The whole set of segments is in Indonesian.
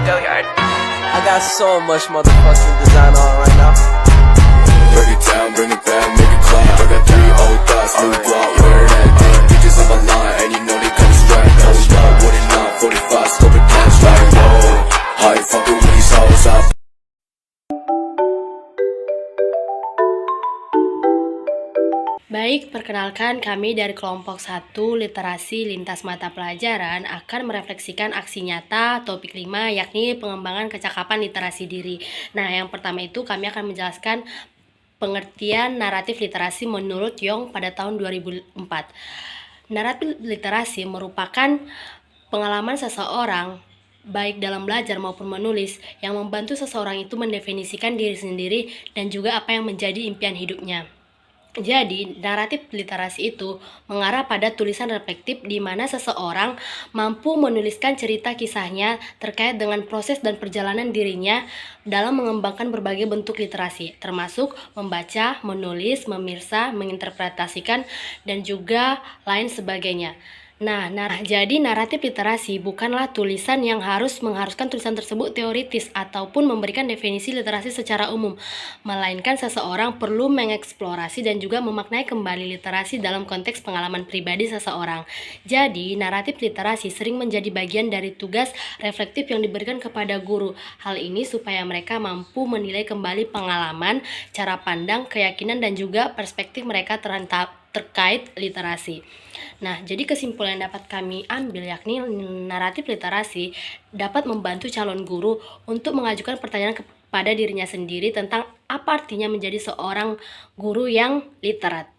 I got so much motherfucking design on right now. Break it down, bring it back, make it clap. I got 3 old thoughts, new block, where that day. Bitches on my line, and you know they come straight. Hold up, what it not, 45, scope it cash like whoa. How you fucking with these hoes up? Baik, perkenalkan kami dari kelompok 1 Literasi Lintas Mata Pelajaran akan merefleksikan aksi nyata topik 5 yakni pengembangan kecakapan literasi diri. Nah, yang pertama itu kami akan menjelaskan pengertian naratif literasi menurut Young pada tahun 2004. Naratif literasi merupakan pengalaman seseorang baik dalam belajar maupun menulis yang membantu seseorang itu mendefinisikan diri sendiri dan juga apa yang menjadi impian hidupnya. Jadi, naratif literasi itu mengarah pada tulisan reflektif di mana seseorang mampu menuliskan cerita kisahnya terkait dengan proses dan perjalanan dirinya dalam mengembangkan berbagai bentuk literasi, termasuk membaca, menulis, memirsa, menginterpretasikan, dan juga lain sebagainya. Nah, jadi naratif literasi bukanlah tulisan yang mengharuskan tulisan tersebut teoritis ataupun memberikan definisi literasi secara umum, melainkan seseorang perlu mengeksplorasi dan juga memaknai kembali literasi dalam konteks pengalaman pribadi seseorang. Jadi, naratif literasi sering menjadi bagian dari tugas reflektif yang diberikan kepada guru. Hal ini supaya mereka mampu menilai kembali pengalaman, cara pandang, keyakinan, dan juga perspektif mereka terkait literasi. Nah, jadi kesimpulan yang dapat kami ambil yakni naratif literasi dapat membantu calon guru untuk mengajukan pertanyaan kepada dirinya sendiri tentang apa artinya menjadi seorang guru yang literat.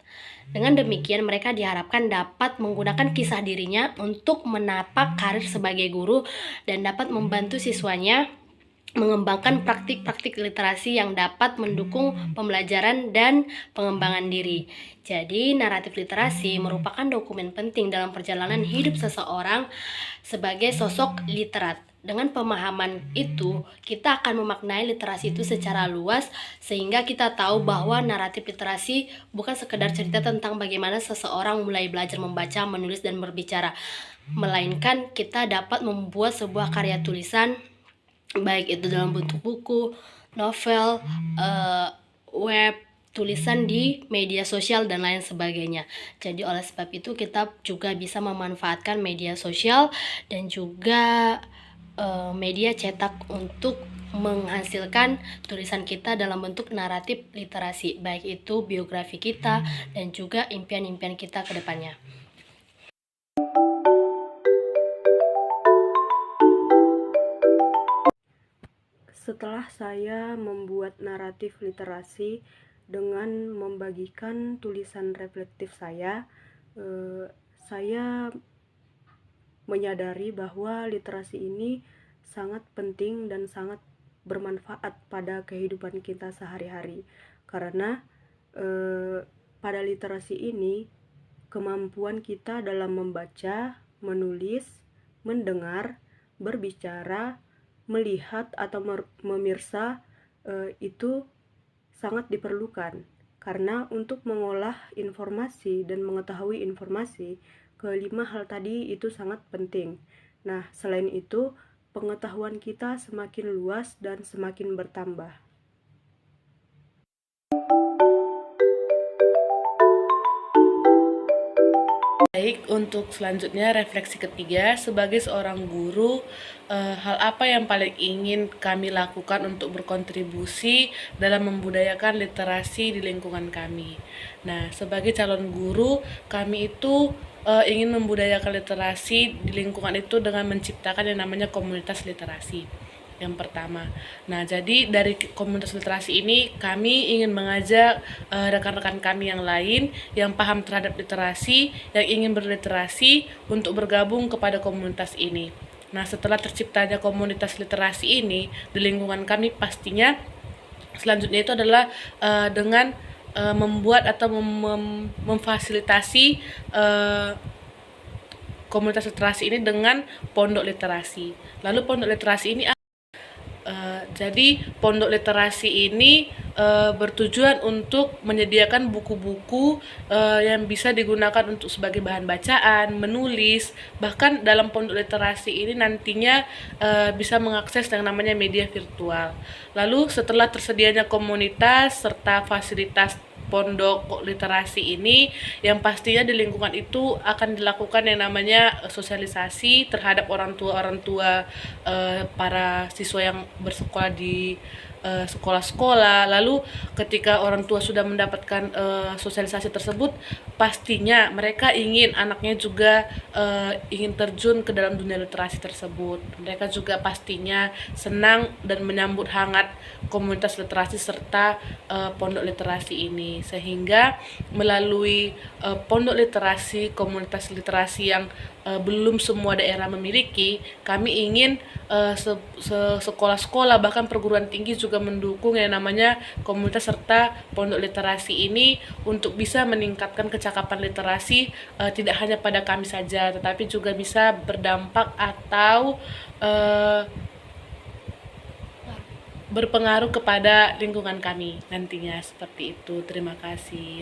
Dengan demikian, mereka diharapkan dapat menggunakan kisah dirinya untuk menapak karir sebagai guru dan dapat membantu siswanya mengembangkan praktik-praktik literasi yang dapat mendukung pembelajaran dan pengembangan diri. Jadi, naratif literasi merupakan dokumen penting dalam perjalanan hidup seseorang sebagai sosok literat. Dengan pemahaman itu, kita akan memaknai literasi itu secara luas sehingga kita tahu bahwa naratif literasi bukan sekedar cerita tentang bagaimana seseorang mulai belajar membaca, menulis, dan berbicara, melainkan kita dapat membuat sebuah karya tulisan baik itu dalam bentuk buku, novel, web, tulisan di media sosial, dan lain sebagainya. Jadi oleh sebab itu kita juga bisa memanfaatkan media sosial dan juga media cetak untuk menghasilkan tulisan kita dalam bentuk naratif literasi, baik itu biografi kita dan juga impian-impian kita ke depannya. Setelah saya membuat naratif literasi dengan membagikan tulisan reflektif saya menyadari bahwa literasi ini sangat penting dan sangat bermanfaat pada kehidupan kita sehari-hari. Karena pada literasi ini kemampuan kita dalam membaca, menulis, mendengar, berbicara, melihat atau memirsa itu sangat diperlukan, karena untuk mengolah informasi dan mengetahui informasi, kelima hal tadi itu sangat penting. Nah, selain itu, pengetahuan kita semakin luas dan semakin bertambah. Baik, untuk selanjutnya refleksi ketiga, sebagai seorang guru, hal apa yang paling ingin kami lakukan untuk berkontribusi dalam membudayakan literasi di lingkungan kami. Nah, sebagai calon guru, kami itu ingin membudayakan literasi di lingkungan itu dengan menciptakan yang namanya komunitas literasi. Yang pertama. Nah, jadi dari komunitas literasi ini kami ingin mengajak rekan-rekan kami yang lain yang paham terhadap literasi, yang ingin berliterasi untuk bergabung kepada komunitas ini. Nah, setelah terciptanya komunitas literasi ini di lingkungan kami, pastinya selanjutnya itu adalah dengan membuat atau memfasilitasi komunitas literasi ini dengan pondok literasi. Lalu pondok literasi ini jadi pondok literasi ini bertujuan untuk menyediakan buku-buku yang bisa digunakan untuk sebagai bahan bacaan, menulis, bahkan dalam pondok literasi ini nantinya bisa mengakses yang namanya media virtual. Lalu setelah tersedianya komunitas serta fasilitas pondok literasi ini, yang pastinya di lingkungan itu akan dilakukan yang namanya sosialisasi terhadap orang tua para siswa yang bersekolah di sekolah-sekolah. Lalu ketika orang tua sudah mendapatkan sosialisasi tersebut, pastinya mereka ingin anaknya juga ingin terjun ke dalam dunia literasi tersebut. Mereka juga pastinya senang dan menyambut hangat komunitas literasi serta pondok literasi ini, sehingga melalui pondok literasi, komunitas literasi yang belum semua daerah memiliki, kami ingin sekolah-sekolah bahkan perguruan tinggi juga mendukung yang namanya komunitas serta pondok literasi ini untuk bisa meningkatkan kecakapan literasi, tidak hanya pada kami saja tetapi juga bisa berdampak atau berpengaruh kepada lingkungan kami nantinya. Seperti itu. Terima kasih.